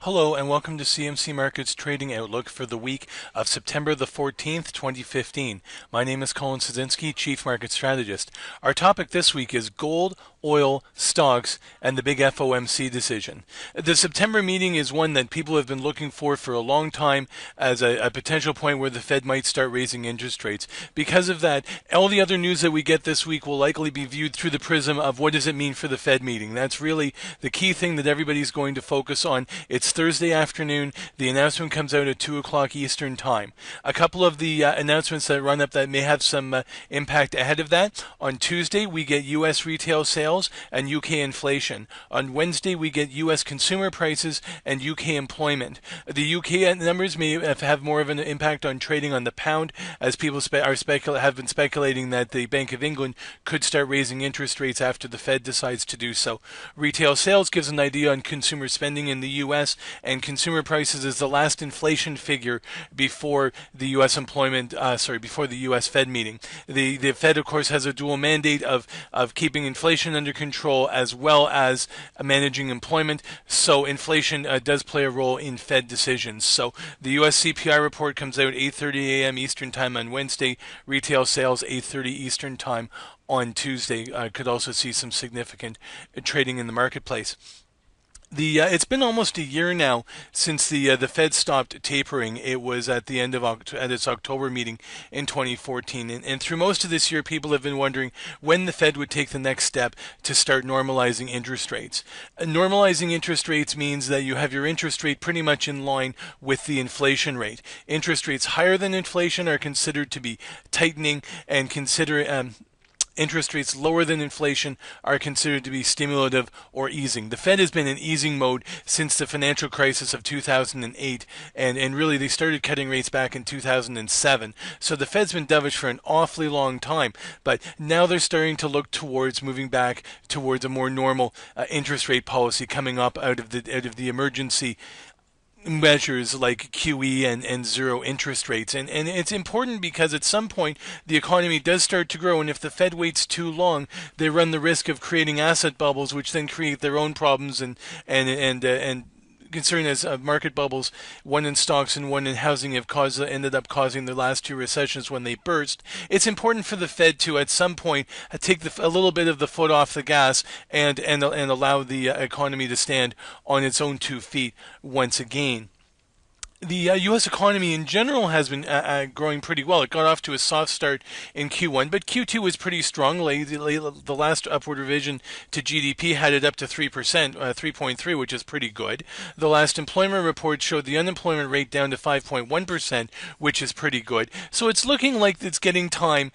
Hello and welcome to CMC Markets Trading Outlook for the week of September the 14th, 2015. My name is Colin Szynski, Chief Market Strategist. Our topic this week is gold, oil, stocks, and the big FOMC decision. The September meeting is one that people have been looking for a long time as a potential point where the Fed might start raising interest rates. Because of that, all the other news that we get this week will likely be viewed through the prism of what does it mean for the Fed meeting. That's really the key thing that everybody's going to focus on. It's Thursday afternoon. The announcement comes out at 2 o'clock Eastern Time. A couple of the announcements that run up that may have some impact ahead of that. On Tuesday, we get U.S. retail sales and UK inflation. On Wednesday, we get U.S. consumer prices and UK employment. The UK numbers may have more of an impact on trading on the pound, as people have been speculating that the Bank of England could start raising interest rates after the Fed decides to do so. Retail sales gives an idea on consumer spending in the U.S., and consumer prices is the last inflation figure before the U.S. before the U.S. Fed meeting. The Fed, of course, has a dual mandate of keeping inflation under control as well as managing employment. So inflation does play a role in Fed decisions. So the U.S. CPI report comes out 8:30 a.m. Eastern Time on Wednesday. Retail sales 8:30 Eastern Time on Tuesday. Could also see some significant trading in the marketplace. It's been almost a year now since the Fed stopped tapering. It was at the end of at its October meeting in 2014, and through most of this year, people have been wondering when the Fed would take the next step to start normalizing interest rates. Normalizing interest rates means that you have your interest rate pretty much in line with the inflation rate. Interest rates higher than inflation are considered to be tightening, and interest rates lower than inflation are considered to be stimulative or easing. The Fed has been in easing mode since the financial crisis of 2008, and really they started cutting rates back in 2007. So the Fed's been dovish for an awfully long time, but now they're starting to look towards moving back towards a more normal interest rate policy coming up out of the emergency measures like QE and zero interest rates. And it's important because at some point the economy does start to grow, and if the Fed waits too long, they run the risk of creating asset bubbles, which then create their own problems and considering as market bubbles, one in stocks and one in housing, have ended up causing the last two recessions when they burst. It's important for the Fed to, at some point, take a little bit of the foot off the gas and allow the economy to stand on its own 2 feet once again. The U.S. economy in general has been growing pretty well. It got off to a soft start in Q1, but Q2 was pretty strong. The last upward revision to GDP had it up to 3%, 3.3, which is pretty good. The last employment report showed the unemployment rate down to 5.1%, which is pretty good. So it's looking like it's getting time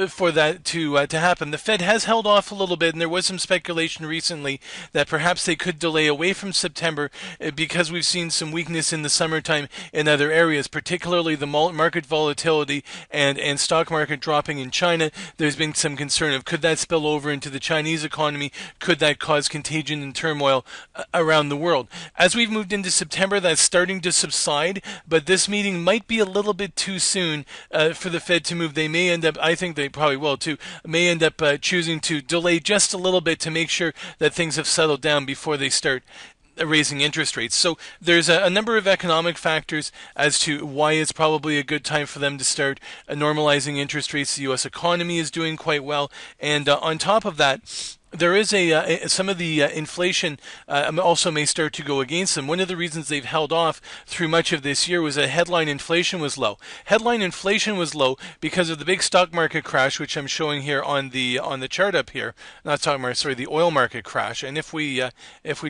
for that to happen. The Fed has held off a little bit, and there was some speculation recently that perhaps they could delay away from September because we've seen some weakness in the summertime in other areas, particularly the market volatility and stock market dropping in China. There's been some concern of could that spill over into the Chinese economy? Could that cause contagion and turmoil around the world? As we've moved into September, that's starting to subside, but this meeting might be a little bit too soon for the Fed to move. They may end up, I think they probably will too, may end up choosing to delay just a little bit to make sure that things have settled down before they start raising interest rates. So there's a number of economic factors as to why it's probably a good time for them to start normalizing interest rates. The U.S. economy is doing quite well, and on top of that, there is some of the inflation also may start to go against them. One of the reasons they've held off through much of this year was that headline inflation was low. Headline inflation was low because of the big stock market crash, which I'm showing here on the chart up here. Not stock market, sorry, the oil market crash. And if we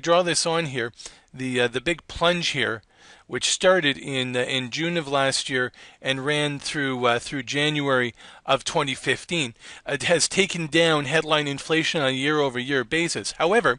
draw this on here, the big plunge here, which started in June of last year and ran through January of 2015, has taken down headline inflation on a year-over-year basis. However,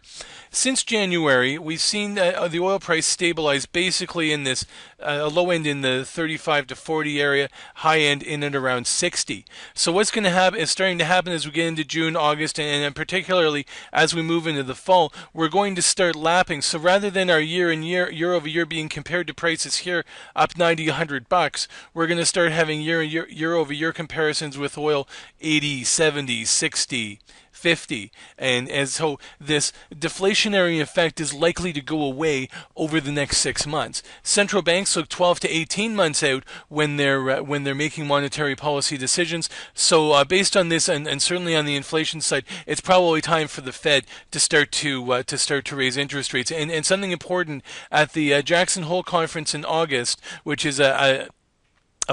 since January, we've seen the oil price stabilize basically in this low end in the 35 to 40 area, high end in and around 60. So what's going to happen is starting to happen as we get into June, August, and particularly as we move into the fall, we're going to start lapping. So rather than our year-over-year being compared to prices here up 90, $100, we're going to start having year-over-year comparisons with oil 80, 70, 60, 50. And so this deflationary effect is likely to go away over the next 6 months. Central banks look 12 to 18 months out when they're making monetary policy decisions. So based on this, and certainly on the inflation side, it's probably time for the Fed to start to raise interest rates. And something important at the Jackson Hole conference in August, which is a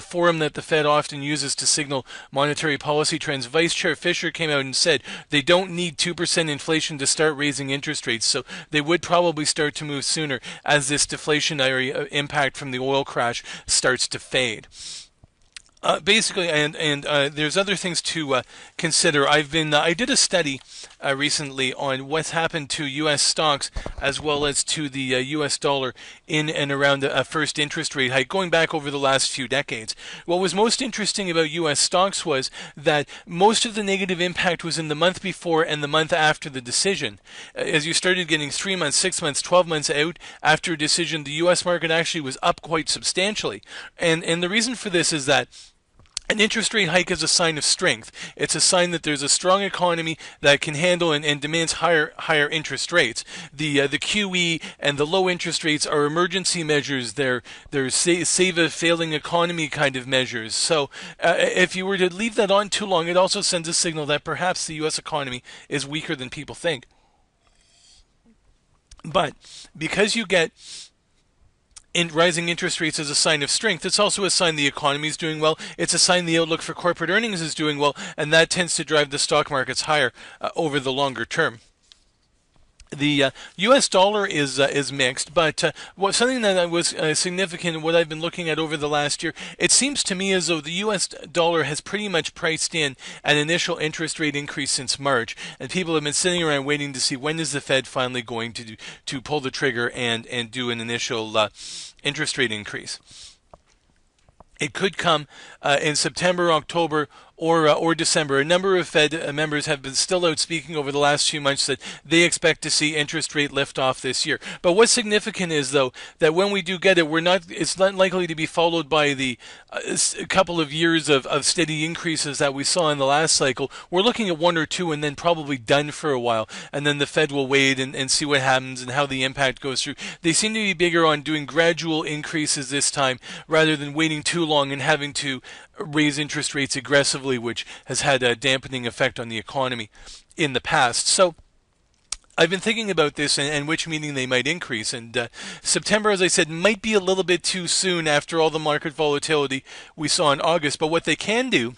forum that the Fed often uses to signal monetary policy trends, Vice Chair Fisher came out and said they don't need 2% inflation to start raising interest rates, so they would probably start to move sooner as this deflationary impact from the oil crash starts to fade. Basically, and there's other things to consider. I did a study recently on what's happened to U.S. stocks as well as to the U.S. dollar in and around a first interest rate hike going back over the last few decades. What was most interesting about U.S. stocks was that most of the negative impact was in the month before and the month after the decision. As you started getting 3 months, 6 months, 12 months out after a decision, the U.S. market actually was up quite substantially. And the reason for this is that an interest rate hike is a sign of strength. It's a sign that there's a strong economy that can handle and demands higher interest rates. The QE and the low interest rates are emergency measures. They're save a failing economy kind of measures. So if you were to leave that on too long, it also sends a signal that perhaps the U.S. economy is weaker than people think. But because you get rising interest rates as a sign of strength, it's also a sign the economy is doing well. It's a sign the outlook for corporate earnings is doing well, and that tends to drive the stock markets higher over the longer term. The U.S. dollar is mixed, but something that was significant, what I've been looking at over the last year, it seems to me as though the U.S. dollar has pretty much priced in an initial interest rate increase since March, and people have been sitting around waiting to see when is the Fed finally going to pull the trigger and do an initial interest rate increase. It could come in September, October, or December. A number of Fed members have been still out speaking over the last few months that they expect to see interest rate lift off this year. But what's significant is, though, that when we do get it, it's not likely to be followed by the couple of years of steady increases that we saw in the last cycle. We're looking at 1 or 2 and then probably done for a while. And then the Fed will wait and see what happens and how the impact goes through. They seem to be bigger on doing gradual increases this time rather than waiting too long and having to raise interest rates aggressively, which has had a dampening effect on the economy in the past. So I've been thinking about this and which meeting they might increase. And September, as I said, might be a little bit too soon after all the market volatility we saw in August. But what they can do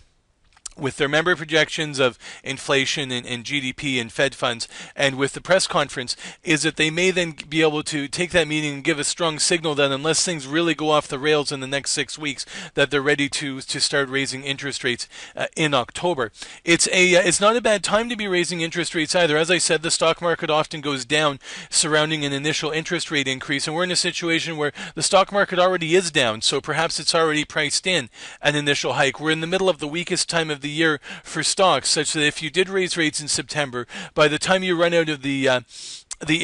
with their member projections of inflation and GDP and Fed funds, and with the press conference, is that they may then be able to take that meeting and give a strong signal that unless things really go off the rails in the next 6 weeks, that they're ready to start raising interest rates in October. It's not a bad time to be raising interest rates either. As I said, the stock market often goes down surrounding an initial interest rate increase, and we're in a situation where the stock market already is down, so perhaps it's already priced in an initial hike. We're in the middle of the weakest time of the year for stocks, such that if you did raise rates in September, by the time you run out of the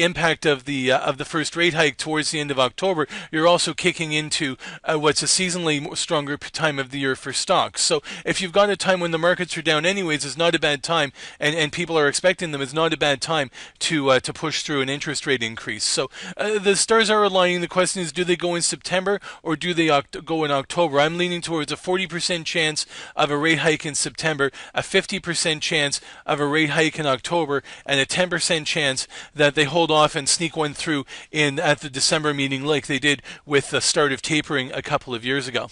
impact of the first rate hike towards the end of October, you're also kicking into what's a seasonally stronger time of the year for stocks. So if you've got a time when the markets are down anyways, it's not a bad time, and people are expecting them, it's not a bad time to push through an interest rate increase. So the stars are aligning. The question is, do they go in September or do they go in October? I'm leaning towards a 40% chance of a rate hike in September, a 50% chance of a rate hike in October, and a 10% chance that they hold off and sneak one through at the December meeting like they did with the start of tapering a couple of years ago.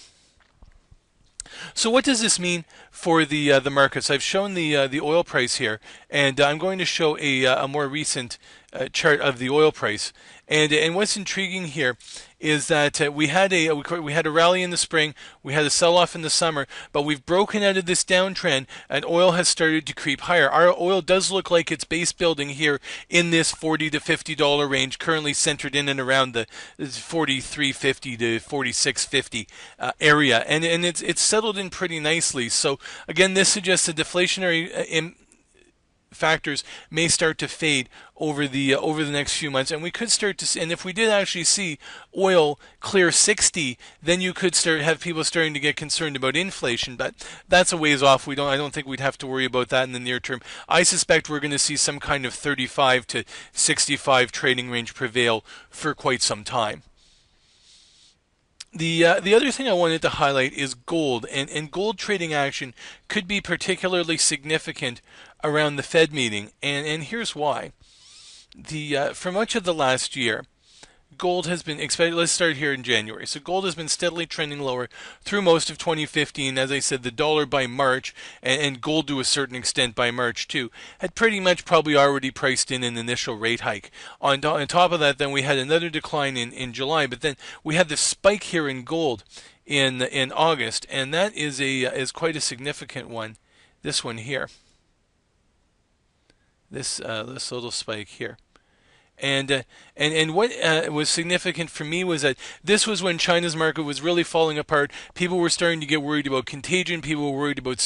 So what does this mean for the markets? I've shown the oil price here, and I'm going to show a more recent chart of the oil price. And what's intriguing here is that we had a rally in the spring, we had a sell-off in the summer, but we've broken out of this downtrend, and oil has started to creep higher. Our oil does look like it's base building here in this $40 to $50 range, currently centered in and around the $43.50 to $46.50 area, and it's settled in pretty nicely. So again, this suggests a deflationary factors may start to fade over the next few months, and we could start to see, and if we did actually see oil clear 60, then you could have people starting to get concerned about inflation, but that's a ways off. I don't think we'd have to worry about that in the near term. I suspect we're going to see some kind of 35 to 65 trading range prevail for quite some time. The other thing I wanted to highlight is gold, and gold trading action could be particularly significant around the Fed meeting, and here's why. For much of the last year, gold has been expected. Let's start here in January. So gold has been steadily trending lower through most of 2015. As I said, the dollar by March, and gold to a certain extent by March too, had pretty much probably already priced in an initial rate hike. On top of that, then we had another decline in July, but then we had this spike here in gold in August, and that is quite a significant one. This one here, this little spike here. And what was significant for me was that this was when China's market was really falling apart. People were starting to get worried about contagion. People were worried about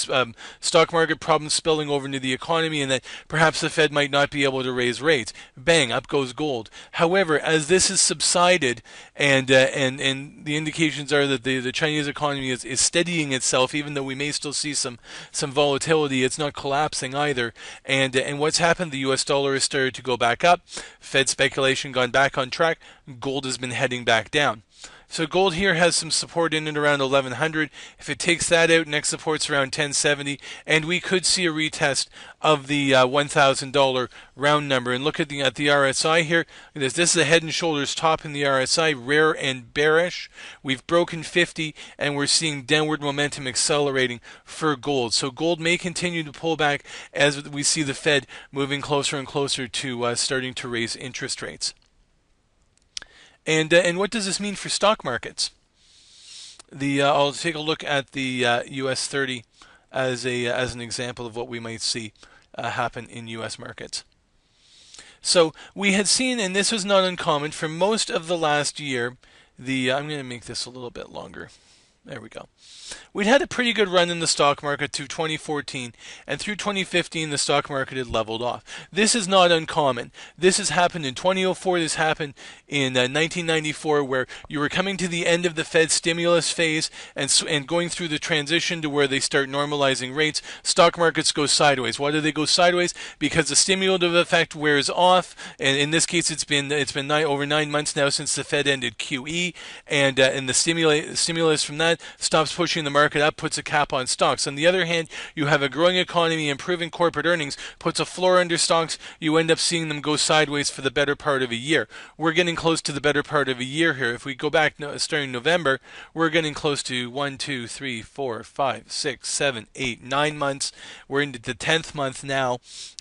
stock market problems spilling over into the economy, and that perhaps the Fed might not be able to raise rates. Bang, up goes gold. However, as this has subsided, and the indications are that the Chinese economy is steadying itself, even though we may still see some volatility, it's not collapsing either. And what's happened? The U.S. dollar has started to go back up. Fed speculation gone back on track. Gold has been heading back down. So gold here has some support in and around 1100. If it takes that out, next support's around 1070, and we could see a retest of the $1,000 round number. And look at the RSI here. This is a head and shoulders top in the RSI, rare and bearish. We've broken 50, and we're seeing downward momentum accelerating for gold. So gold may continue to pull back as we see the Fed moving closer and closer to starting to raise interest rates. And what does this mean for stock markets? I'll take a look at the U.S. 30 as an example of what we might see happen in U.S. markets. So we had seen, and this was not uncommon, for most of the last year, I'm going to make this a little bit longer. There we go. We'd had a pretty good run in the stock market through 2014, and through 2015 the stock market had leveled off. This is not uncommon. This has happened in 2004, this happened in 1994, where you were coming to the end of the Fed stimulus phase and going through the transition to where they start normalizing rates. Stock markets go sideways. Why do they go sideways? Because the stimulative effect wears off, and in this case it's been over 9 months now since the Fed ended QE, and the stimulus from that stops pushing the market up, puts a cap on stocks. On the other hand, you have a growing economy, improving corporate earnings, puts a floor under stocks. You end up seeing them go sideways for the better part of a year. We're getting close to the better part of a year here. If we go back starting November, we're getting close to 1, 2, 3, 4, 5, 6, 7, 8, 9 months. We're into the 10th month now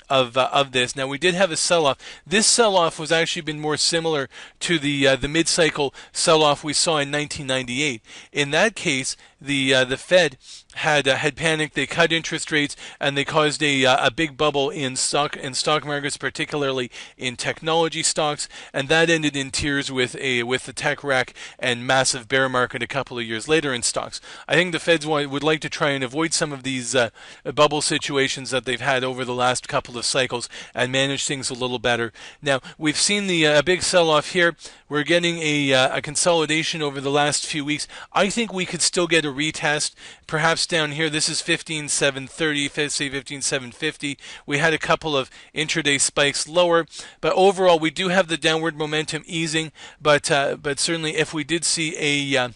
of this. Now we did have a sell-off. This sell-off was actually been more similar to the mid-cycle sell-off we saw in 1998. In that case, the Fed had panicked. They cut interest rates, and they caused a big bubble in stock markets, particularly in technology stocks, and that ended in tears with the tech wreck and massive bear market a couple of years later in stocks. I think the Feds would like to try and avoid some of these bubble situations that they've had over the last couple of cycles and manage things a little better. Now we've seen a big sell-off here. We're getting a consolidation over the last few weeks. I think we could still get a retest, perhaps down here. This is 15,730, say 15,750. We had a couple of intraday spikes lower, but overall we do have the downward momentum easing. But certainly, if we did see a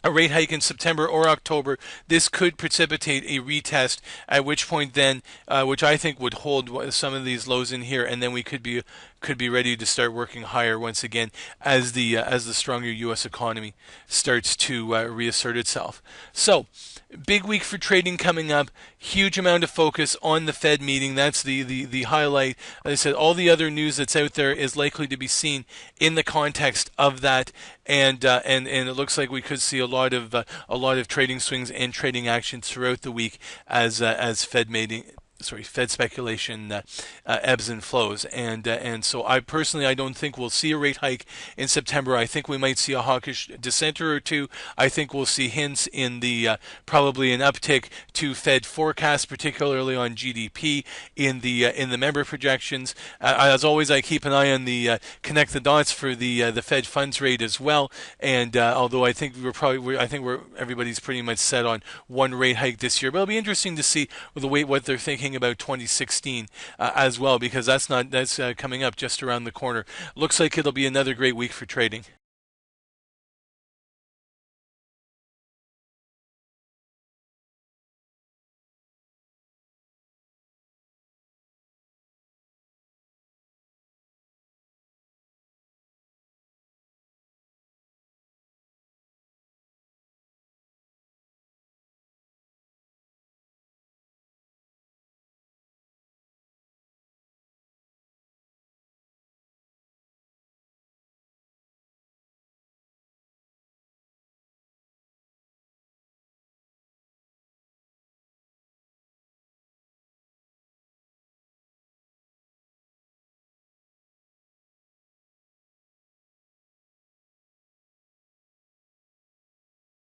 rate hike in September or October, this could precipitate a retest, at which point then, which I think would hold some of these lows in here, and then we could be ready to start working higher once again as the stronger U.S. economy starts to reassert itself. So, big week for trading coming up. Huge amount of focus on the Fed meeting. That's the highlight. As I said, all the other news that's out there is likely to be seen in the context of that, and it looks like we could see a lot of trading swings and trading action throughout the week as Fed meeting Fed speculation ebbs and flows, and so I don't think we'll see a rate hike in September. I think we might see a hawkish dissenter or two. I think we'll see hints in the probably an uptick to Fed forecasts, particularly on GDP in the member projections. As always, I keep an eye on the connect the dots for the Fed funds rate as well. And although I think everybody's pretty much set on one rate hike this year, but it'll be interesting to see what they're thinking about 2016 as well, because that's coming up just around the corner. Looks like it'll be another great week for trading.